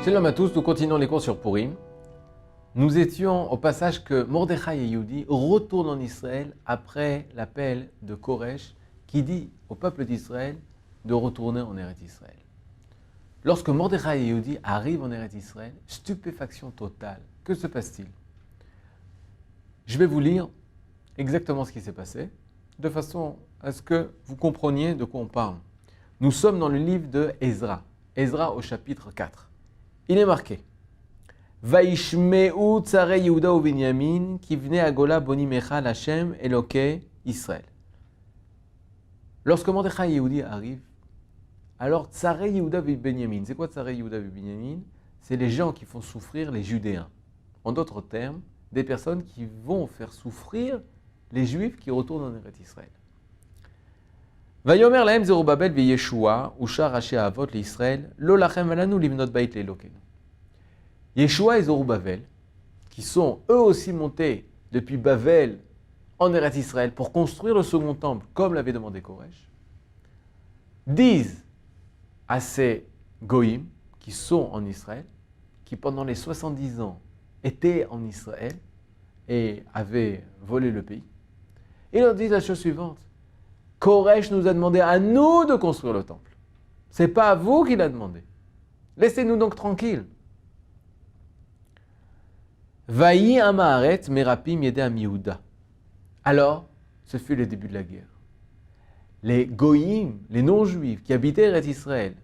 Shalom à tous, nous continuons les cours sur Purim. Nous étions au passage que Mordechai et Yehudi retournent en Israël après l'appel de Koresh qui dit au peuple d'Israël de retourner en Eretz Israël. Lorsque Mordechai et Yehudi arrivent en Eretz Israël, stupéfaction totale. Que se passe-t-il? Je vais vous lire exactement ce qui s'est passé, de façon à ce que vous compreniez de quoi on parle. Nous sommes dans le livre de Ezra, Ezra au chapitre 4. Il est marqué Vaishmeu tsare Yehuda u Binyamin kivne agola boni mechal Hashem Elokei Israël. Lorsque Mordechai et Yehudi arrivent, alors tsare Yehuda u Binyamin, c'est quoi tsare Yehuda u Binyamin? C'est les gens qui font souffrir les Judéens. En d'autres termes, des personnes qui vont faire souffrir les Juifs qui retournent en Eretz Israël. Vayomer lahem Zerubabel v'Yeshua ushar rashi avot l'Israël lo lachem alanu livnot bait le'Elokenu. Yeshua et Zerubabel, qui sont eux aussi montés depuis Bavel en Eretz Israël pour construire le second temple comme l'avait demandé Koresh, disent à ces goïms qui sont en Israël, qui pendant les 70 ans étaient en Israël et avaient volé le pays, ils leur disent la chose suivante: Koresh nous a demandé à nous de construire le temple. C'est pas à vous qu'il a demandé. Laissez-nous donc tranquilles. Vaï amaharet merapim yedam Yehuda. Alors, ce fut le début de la guerre. Les goïms, les non-juifs qui habitaient Eretz Israël,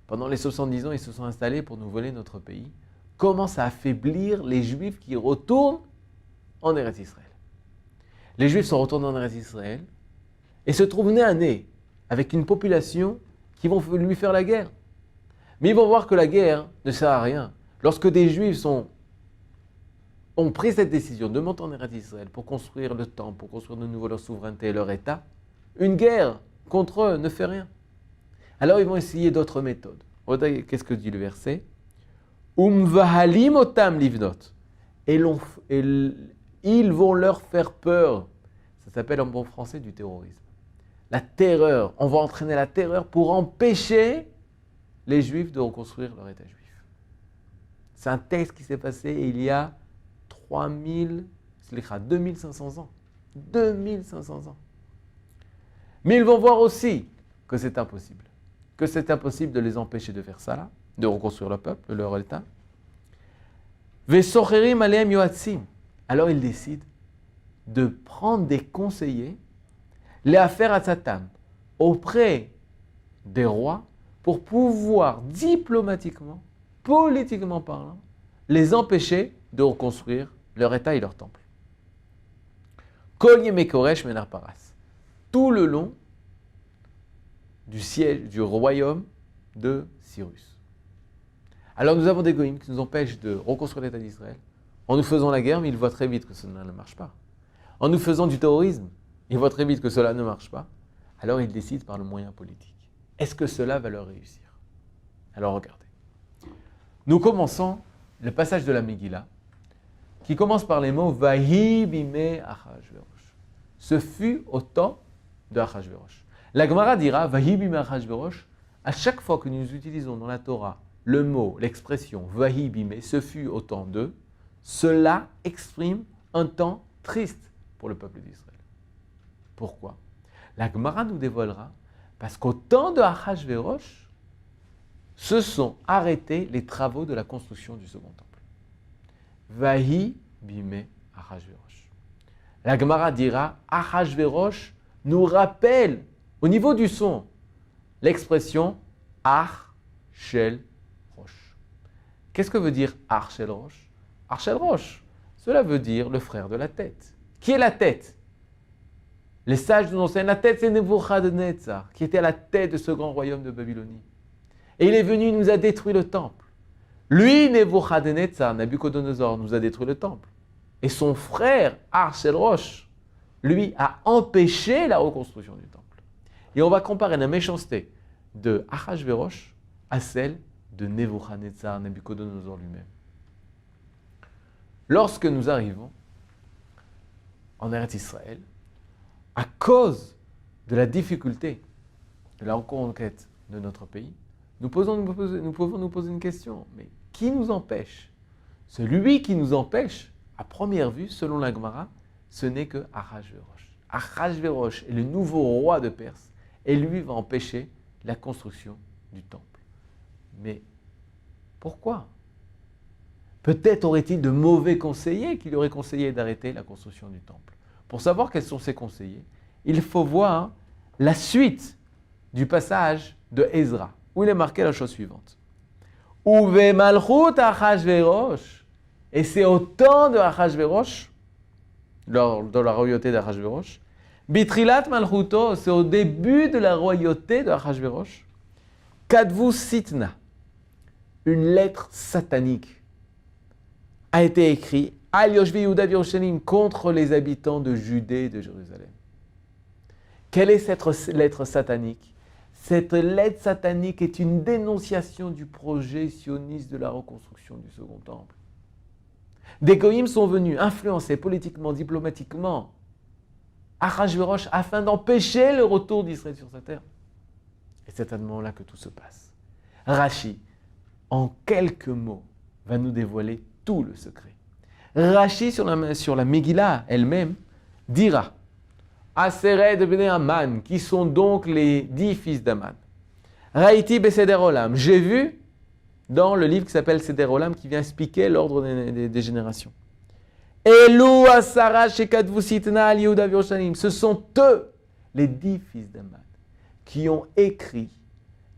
pendant les 70 ans, ils se sont installés pour nous voler notre pays, commencent à affaiblir les juifs qui retournent en Eretz Israël. Les juifs sont retournés en Eretz Israël et se trouvent nez à nez avec une population qui vont lui faire la guerre. Mais ils vont voir que la guerre ne sert à rien. Lorsque des juifs ont pris cette décision de monter en Eretz Israël pour construire le temple, pour construire de nouveau leur souveraineté et leur État, une guerre contre eux ne fait rien. Alors ils vont essayer d'autres méthodes. Qu'est-ce que dit le verset? Umvahalim otam livnot. Et ils vont leur faire peur. Ça s'appelle en bon français du terrorisme. La terreur. On va entraîner la terreur pour empêcher les Juifs de reconstruire leur État juif. C'est un texte qui s'est passé il y a 2500 ans. 2500 ans. Mais ils vont voir aussi que c'est impossible. Que c'est impossible de les empêcher de faire ça là, de reconstruire le peuple, leur État. Vesocherim aleim yoatzim. Alors ils décident de prendre des conseillers, les affaires à Satan, auprès des rois, pour pouvoir diplomatiquement, politiquement parlant, les empêcher de reconstruire leur État et leur temple. Kol yemei Koresh menar paras. Tout le long du siège du royaume de Cyrus. Alors nous avons des goïms qui nous empêchent de reconstruire l'État d'Israël en nous faisant la guerre, mais ils voient très vite que cela ne marche pas. En nous faisant du terrorisme, ils voient très vite que cela ne marche pas. Alors ils décident par le moyen politique. Est-ce que cela va leur réussir? Alors regardez. Nous commençons le passage de la Megillah qui commence par les mots Vahi bimei Achashverosh. Ce fut au temps de Achashverosh. La Gemara dira Vahi bimei Achashverosh. À chaque fois que nous utilisons dans la Torah le mot, l'expression Vahi bimei, ce fut au temps de, cela exprime un temps triste pour le peuple d'Israël. Pourquoi? La Gemara nous dévoilera parce qu'au temps de Achashverosh, se sont arrêtés les travaux de la construction du second temple. Vahi bimei Achashverosh. La Gemara dira Achashverosh nous rappelle, au niveau du son, l'expression Ach Shel Rosh. Qu'est-ce que veut dire Ach Shel Rosh? Ach Shel Rosh, cela veut dire le frère de la tête. Qui est la tête? Les sages nous enseignent la tête, c'est Nebuchadnezzar, qui était à la tête de ce grand royaume de Babylonie. Et il est venu, il nous a détruit le temple. Lui, Nebuchadnezzar, Nabucodonosor, nous a détruit le temple. Et son frère, Ach Shel Rosh, lui, a empêché la reconstruction du temple. Et on va comparer la méchanceté de Achashverosh à celle de Nebuchadnezzar, Nabucodonosor lui-même. Lorsque nous arrivons en Eretz Israël, à cause de la difficulté de la reconquête de notre pays, nous pouvons nous poser une question. Mais qui nous empêche. Celui qui nous empêche, à première vue, selon la Gemara, ce n'est que Ahasverosh. Ahasverosh est le nouveau roi de Perse et lui va empêcher la construction du temple. Mais pourquoi ? Peut-être aurait-il de mauvais conseillers qui lui auraient conseillé d'arrêter la construction du temple. Pour savoir quels sont ces conseillers, il faut voir la suite du passage de Ezra, où il est marqué la chose suivante. Uve malchut Ahasverosh, et c'est au temps de Ahasverosh, lors de la royauté d'Ahasverosh, Bitrilat malchuto, c'est au début de la royauté de Ahasverosh, Kadvu Sitna, une lettre satanique, a été écrite Al Yoshvi Yehuda Yerushalayim, contre les habitants de Judée et de Jérusalem. Quelle est cette lettre satanique ? Cette lettre satanique est une dénonciation du projet sioniste de la reconstruction du Second Temple. Des goïms sont venus influencer politiquement, diplomatiquement Ahasverosh afin d'empêcher le retour d'Israël sur sa terre. Et c'est à ce moment-là que tout se passe. Rashi, en quelques mots, va nous dévoiler tout le secret. Rashi, sur la Megillah elle-même, dira Aseret bnei Aman, qui sont donc les 10 fils d'Aman. Raïti beseder olam, j'ai vu dans le livre qui s'appelle Seder Olam, qui vient expliquer l'ordre des générations. Elou asara shekadvu sitna al Yehuda v'Yerushalayim, ce sont eux, les 10 fils d'Aman, qui ont écrit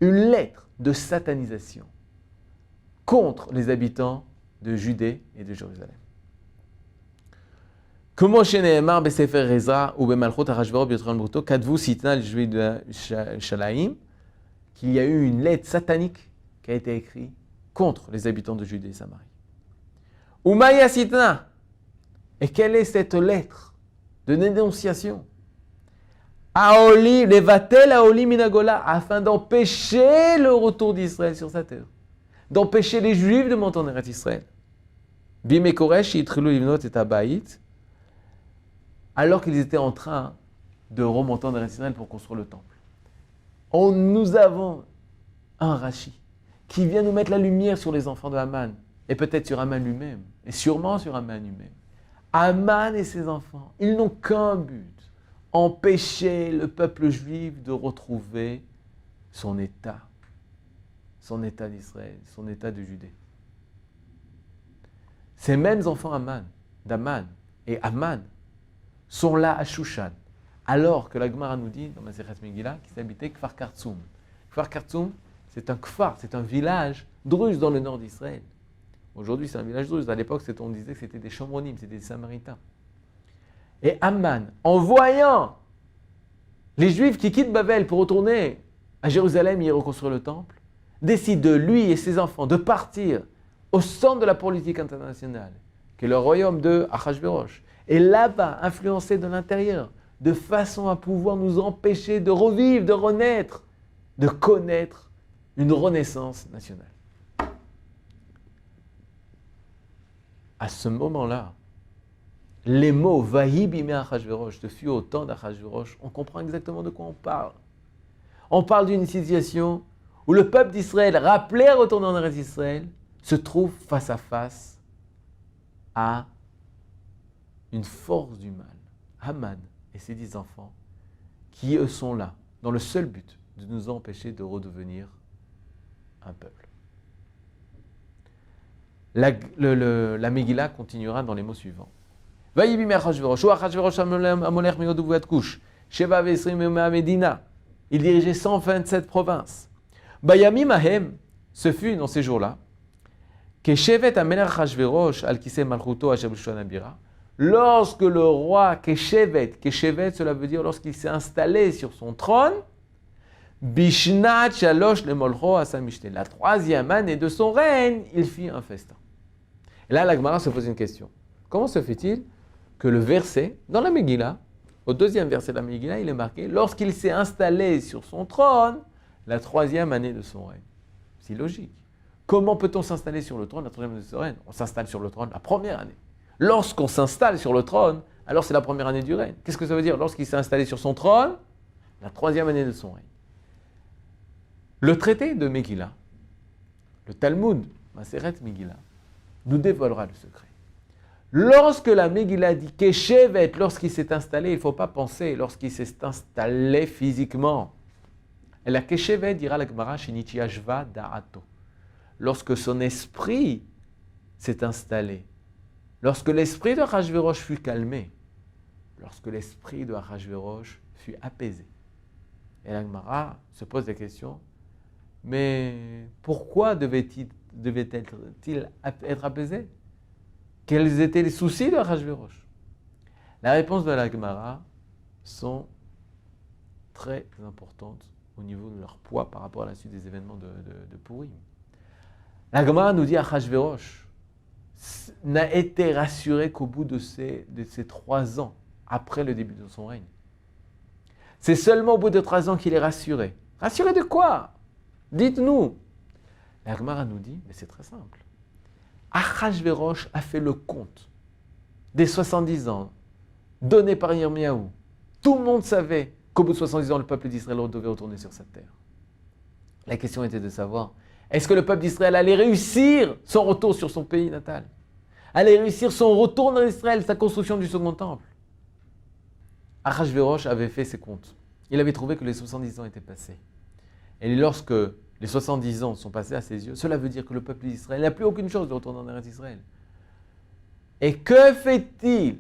une lettre de satanisation contre les habitants de Judée et de Jérusalem. Comme shene'emar besefer Ezra ou bemalchut Ahasverosh b'Yitron Bruto, kadvu sitna al Yerushalayim, qu'il y a eu une lettre satanique qui a été écrite contre les habitants de Judée et Samarie. Umaya sitna, et quelle est cette lettre de dénonciation? Aoli, levatel aoli minagola, afin d'empêcher le retour d'Israël sur sa terre, d'empêcher les Juifs de monter en Eretz Israël. Bimei Koresh yitrilou livnot et habayit, alors qu'ils étaient en train de remonter en Eretz Israël pour construire le temple. Nous avons un Rashi qui vient nous mettre la lumière sur les enfants de Haman, et peut-être sur Haman lui-même, et sûrement sur Haman lui-même. Haman et ses enfants, ils n'ont qu'un but, empêcher le peuple juif de retrouver son état d'Israël, son état de Judée. Ces mêmes enfants d'Haman et Haman sont là à Shushan, alors que la Gemara nous dit, dans Masechet Megillah, qu'ils habitaient Kfar Kartsum. Kfar Kartsum, c'est un kfar, c'est un village druze dans le nord d'Israël. Aujourd'hui, c'est un village druze. À l'époque, on disait que c'était des Shomronim, c'était des Samaritains. Et Haman, en voyant les Juifs qui quittent Babel pour retourner à Jérusalem et y reconstruire le temple, décide de lui et ses enfants de partir au centre de la politique internationale, qui est le royaume de Ahasverosh, et là-bas, influencer de l'intérieur, de façon à pouvoir nous empêcher de revivre, de renaître, de connaître une renaissance nationale. À ce moment-là, les mots « Vahi bimei Ahasverosh » fut au temps d'Ahasverosh, on comprend exactement de quoi on parle. On parle d'une situation où le peuple d'Israël, rappelé à retourner en Eretz Israël, se trouve face à face à une force du mal, Haman et ses 10 enfants, qui eux sont là, dans le seul but de nous empêcher de redevenir un peuple. La Megillah continuera dans les mots suivants. Il dirigeait 127 provinces. Bayamim ahem, ce fut dans ces jours-là, que Shevet Amelech Achashverosh al Kisei Malchuto Asher B'Shushan Abira, lorsque le roi Keshevet, cela veut dire lorsqu'il s'est installé sur son trône, Bishnat Shalosh le Molcho Asamishte, la 3e année de son règne, il fit un festin. Et là, la Gemara se pose une question. Comment se fait-il que le verset, dans la Megillah, au 2e verset de la Megillah, il est marqué, lorsqu'il s'est installé sur son trône, la 3e année de son règne? C'est logique. Comment peut-on s'installer sur le trône la 3e année de son règne? On s'installe sur le trône la 1re année. Lorsqu'on s'installe sur le trône, alors c'est la 1re année du règne. Qu'est-ce que ça veut dire? Lorsqu'il s'est installé sur son trône, la 3e année de son règne. Le traité de Megillah, le Talmud Maseret Megillah, nous dévoilera le secret. Lorsque la Megillah dit Keshevet, lorsqu'il s'est installé, il ne faut pas penser lorsqu'il s'est installé physiquement. Et la Keshevet dira la Gemara Shinichi Ashva Da'ato. Lorsque son esprit s'est installé, lorsque l'esprit de Achashverosh fut calmé, lorsque l'esprit de Achashverosh fut apaisé. Et la Gemara se pose la question, mais pourquoi devait-il être apaisé? Quels étaient les soucis de Achashverosh? La réponse de la Gemara sont très importantes au niveau de leur poids par rapport à la suite des événements de Purim. La Gemara nous dit Achashverosh n'a été rassuré qu'au bout de ces 3 ans, après le début de son règne. C'est seulement au bout de 3 ans qu'il est rassuré. Rassuré de quoi? Dites-nous. La Gemara nous dit, mais c'est très simple. Achashverosh a fait le compte des 70 ans donnés par Yirmiyahu. Tout le monde savait qu'au bout de 70 ans, le peuple d'Israël devait retourner sur sa terre. La question était de savoir, est-ce que le peuple d'Israël allait réussir son retour sur son pays natal? Allait réussir son retour en Israël, sa construction du second temple? Achashverosh avait fait ses comptes. Il avait trouvé que les 70 ans étaient passés. Et lorsque les 70 ans sont passés à ses yeux, cela veut dire que le peuple d'Israël n'a plus aucune chance de retourner en Eretz Israël. Et que fait-il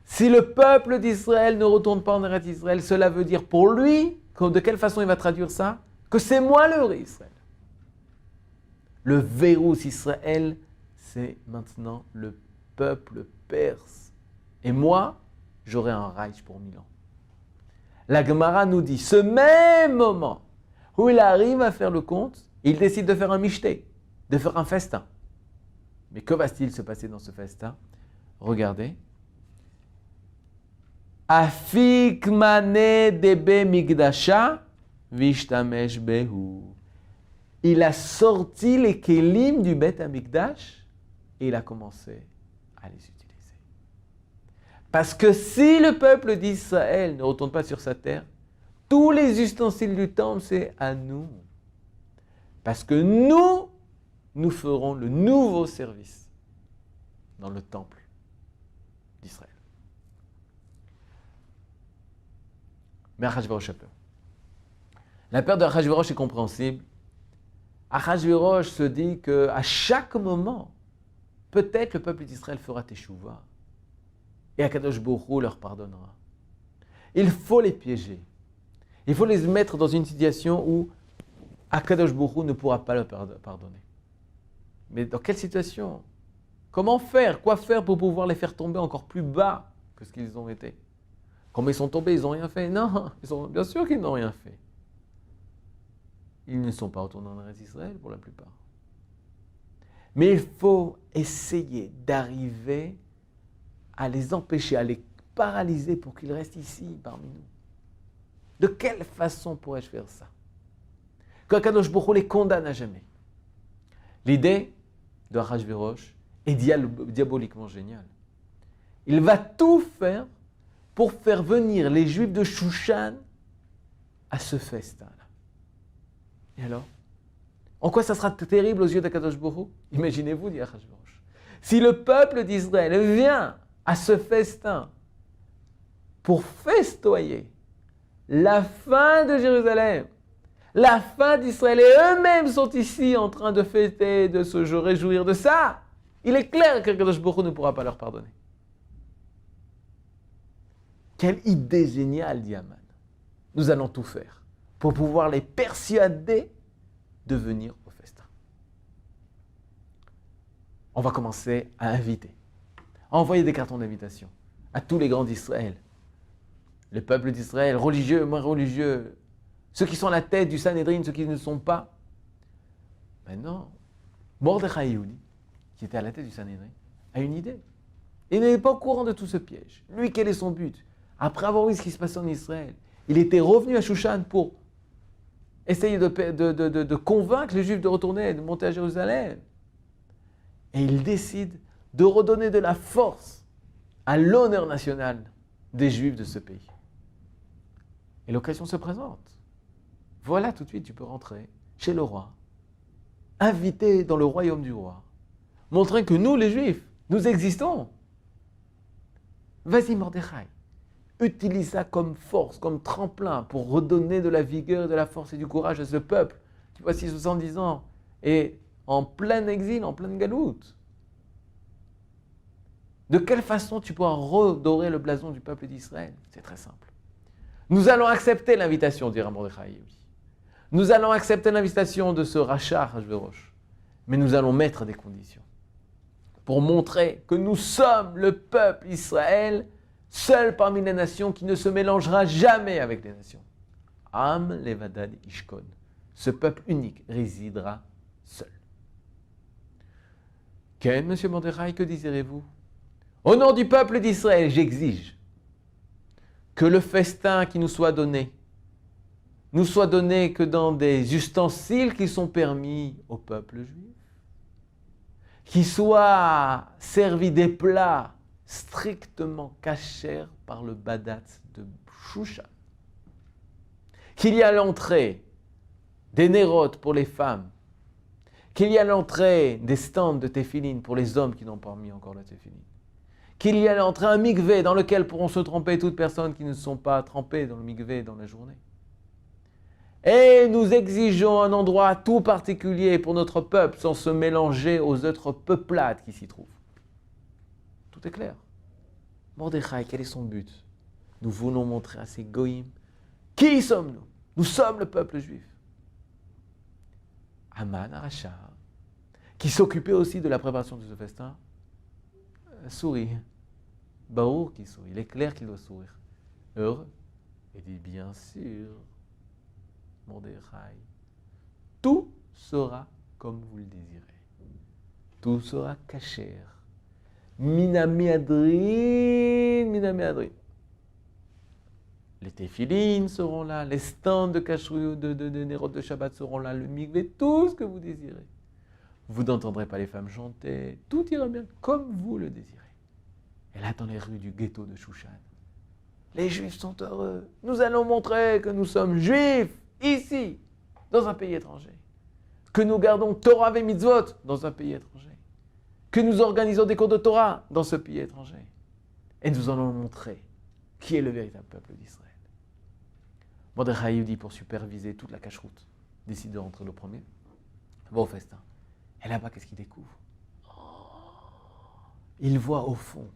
si le peuple d'Israël ne retourne pas en Eretz Israël? Cela veut dire pour lui, de quelle façon il va traduire ça? Que c'est moi le vrai Israël. Le verrou Israël, c'est maintenant le peuple perse. Et moi, j'aurai un Reich pour 1000 ans. La Gemara nous dit, ce même moment où il arrive à faire le compte, il décide de faire un michté, de faire un festin. Mais que va-t-il se passer dans ce festin? Regardez. Afik mane debe migdasha vishtamesh behu. Il a sorti les kélim du Beth Amikdash et il a commencé à les utiliser. Parce que si le peuple d'Israël ne retourne pas sur sa terre, tous les ustensiles du temple, c'est à nous. Parce que nous ferons le nouveau service dans le temple d'Israël. Mais Achashverosh a peur. La peur de Achashverosh est compréhensible. Achashverosh se dit qu'à chaque moment, peut-être le peuple d'Israël fera teshuva et Akadosh Baruch Hu leur pardonnera. Il faut les piéger. Il faut les mettre dans une situation où Akadosh Baruch Hu ne pourra pas leur pardonner. Mais dans quelle situation? Comment faire? Quoi faire pour pouvoir les faire tomber encore plus bas que ce qu'ils ont été? Quand ils sont tombés, ils n'ont rien fait. Non, bien sûr qu'ils n'ont rien fait. Ils ne sont pas retournés en Eretz Israël pour la plupart. Mais il faut essayer d'arriver à les empêcher, à les paralyser pour qu'ils restent ici parmi nous. De quelle façon pourrais-je faire ça? Qu'Akadosh Baruch Hu les condamne à jamais. L'idée de Achashverosh est diaboliquement géniale. Il va tout faire pour faire venir les Juifs de Shushan à ce festin-là. Et alors? En quoi ça sera terrible aux yeux d'Akadosh Baruch Hu? Imaginez-vous, dit Achashverosh. Si le peuple d'Israël vient à ce festin pour festoyer la fin de Jérusalem, la fin d'Israël, et eux-mêmes sont ici en train de fêter, de se réjouir de ça, il est clair qu'Akadosh Baruch Hu ne pourra pas leur pardonner. Quelle idée géniale, dit Haman. Nous allons tout faire pour pouvoir les persuader de venir au festin. On va commencer à inviter, à envoyer des cartons d'invitation à tous les grands d'Israël, le peuple d'Israël, religieux, moins religieux, ceux qui sont à la tête du Sanhédrin, ceux qui ne sont pas. Maintenant, Mordechai Yehudi, qui était à la tête du Sanhédrin, a une idée. Il n'est pas au courant de tout ce piège. Lui, quel est son but? Après avoir vu ce qui se passait en Israël, il était revenu à Shushan pour essayer de convaincre les Juifs de retourner et de monter à Jérusalem. Et il décide de redonner de la force à l'honneur national des Juifs de ce pays. Et l'occasion se présente. Voilà, tout de suite, tu peux rentrer chez le roi, invités dans le royaume du roi, montrant que nous, les Juifs, nous existons. Vas-y, Mordechai, utilise ça comme force, comme tremplin pour redonner de la vigueur, de la force et du courage à ce peuple qui, voici 70 ans, est en plein exil, en pleine galoute. De quelle façon tu pourras redorer le blason du peuple d'Israël? C'est très simple. Nous allons accepter l'invitation, dira Mordechai. Nous allons accepter l'invitation de ce rachat, Achashverosh. Mais nous allons mettre des conditions pour montrer que nous sommes le peuple Israël, seul parmi les nations qui ne se mélangera jamais avec les nations. Am levadad ishkon. Ce peuple unique résidera seul. Ken, monsieur Mordechai, que désirez-vous? Au nom du peuple d'Israël, j'exige que le festin qui nous soit donné que dans des ustensiles qui sont permis au peuple juif, qu'il soit servi des plats strictement cachers par le Badat de Shushan, qu'il y a à l'entrée des nérotes pour les femmes, qu'il y a à l'entrée des stands de téphilines pour les hommes qui n'ont pas mis encore la téphiline, qu'il y a à l'entrée un mikvé dans lequel pourront se tremper toutes personnes qui ne sont pas trempées dans le mikvé dans la journée. Et nous exigeons un endroit tout particulier pour notre peuple sans se mélanger aux autres peuplades qui s'y trouvent. Tout est clair. Mordechai, quel est son but? Nous voulons montrer à ces goïms qui sommes-nous? Nous sommes le peuple juif. Aman Aracha, qui s'occupait aussi de la préparation de ce festin, sourit. Baour qui sourit. Il est clair qu'il doit sourire. Heureux. Il dit bien sûr. Mordechai, tout sera comme vous le désirez. Tout sera caché. Minami adrin, minami adrin. Les téphilines seront là, les stands de kashrut, de nérot de Shabbat seront là, le mikvé, tout ce que vous désirez. Vous n'entendrez pas les femmes chanter, tout ira bien comme vous le désirez. Et là, dans les rues du ghetto de Shushan, les Juifs sont heureux. Nous allons montrer que nous sommes Juifs. Ici, dans un pays étranger, que nous gardons Torah et mitzvot dans un pays étranger, que nous organisons des cours de Torah dans ce pays étranger, et nous allons montrer qui est le véritable peuple d'Israël. Mordechai dit pour superviser toute la cacheroute, décide de rentrer le premier, va au festin. Et là-bas, qu'est-ce qu'il découvre? Il voit au fond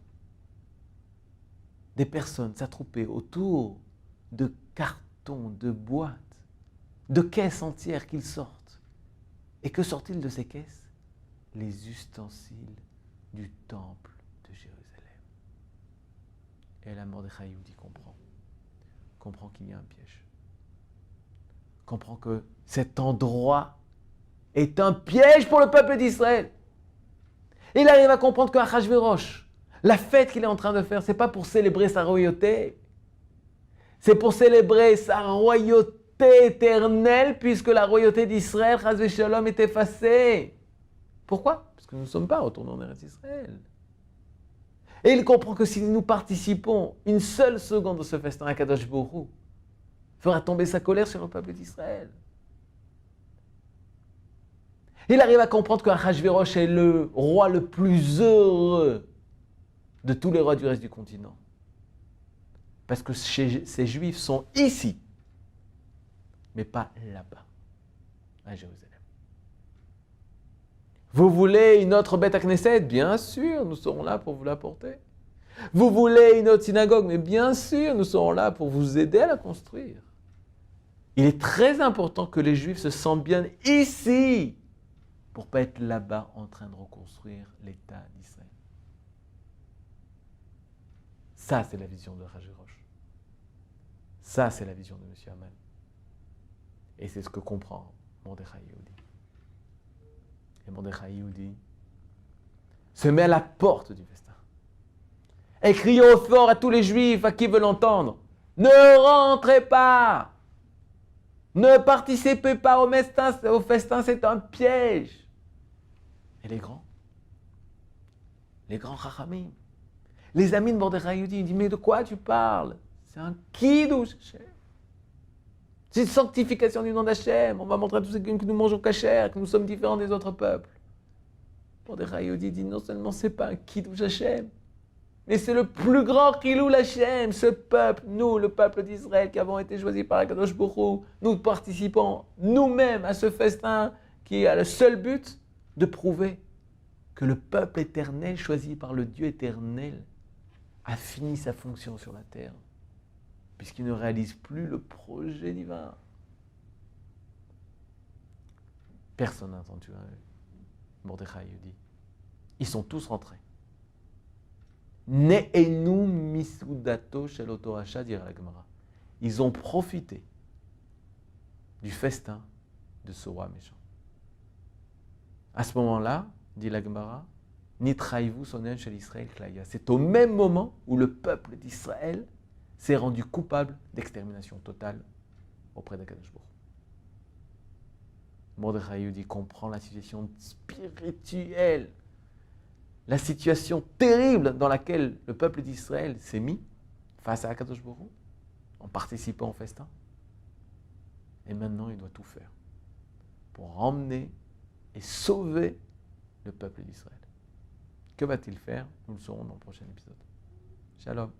des personnes s'attrouper autour de cartons, de boîtes, de caisses entières qu'ils sortent. Et que sort-il de ces caisses? Les ustensiles du temple de Jérusalem. Et là, Mordechai comprend qu'il y a un piège. Comprend que cet endroit est un piège pour le peuple d'Israël. Et il arrive à comprendre qu'Achashverosh, la fête qu'il est en train de faire, ce n'est pas pour célébrer sa royauté. C'est pour célébrer sa royauté éternelle, puisque la royauté d'Israël, Chas v'Shalom, est effacée. Pourquoi? Parce que nous ne sommes pas retournés en Eretz Israël. Et il comprend que si nous participons une seule seconde de ce festin, Akadosh Baruch Hu fera tomber sa colère sur le peuple d'Israël. Il arrive à comprendre que Achashverosh est le roi le plus heureux de tous les rois du reste du continent. Parce que ces Juifs sont ici, mais pas là-bas, à Jérusalem. Vous voulez une autre Beth Knesset? Bien sûr, nous serons là pour vous l'apporter. Vous voulez une autre synagogue? Mais bien sûr, nous serons là pour vous aider à la construire. Il est très important que les Juifs se sentent bien ici, pour ne pas être là-bas en train de reconstruire l'État d'Israël. Ça, c'est la vision de Achashverosh. Ça, c'est la vision de M. Haman. Et c'est ce que comprend Mordechai Yehudi. Et Mordechai Yehudi se met à la porte du festin. Et crie au fort à tous les Juifs à qui veulent l'entendre. Ne rentrez pas! Ne participez pas au festin, c'est un piège. Et les grands Chachamim, les amis de Mordechai Yehudi, ils disent, mais de quoi tu parles? C'est un kiddush. C'est une sanctification du nom d'Hachem. On va montrer à tous ceux que nous mangeons kasher, que nous sommes différents des autres peuples. Mordechai dit non seulement c'est pas un kiddush Hachem, mais c'est le plus grand chilul Hachem, ce peuple, nous, le peuple d'Israël, qui avons été choisis par Akadosh Baruch Hu, nous participons nous-mêmes à ce festin qui a le seul but de prouver que le peuple éternel, choisi par le Dieu éternel, a fini sa fonction sur la terre, puisqu'il ne réalise plus le projet divin. Personne n'a entendu Mordechai dit. Ils sont tous rentrés. Ne'enu misudato shel oto rasha, dira la Gemara. Ils ont profité du festin de ce roi méchant. À ce moment-là, dit la Gemara, nitraïvu sonen shel Israël klaya. C'est au même moment où le peuple d'Israël s'est rendu coupable d'extermination totale auprès d'Akadosh Baruch Hu. Mordechai dit comprend la situation spirituelle, la situation terrible dans laquelle le peuple d'Israël s'est mis face à Akadosh Baruch Hu, en participant au festin. Et maintenant, il doit tout faire pour emmener et sauver le peuple d'Israël. Que va-t-il faire? Nous le saurons dans le prochain épisode. Shalom.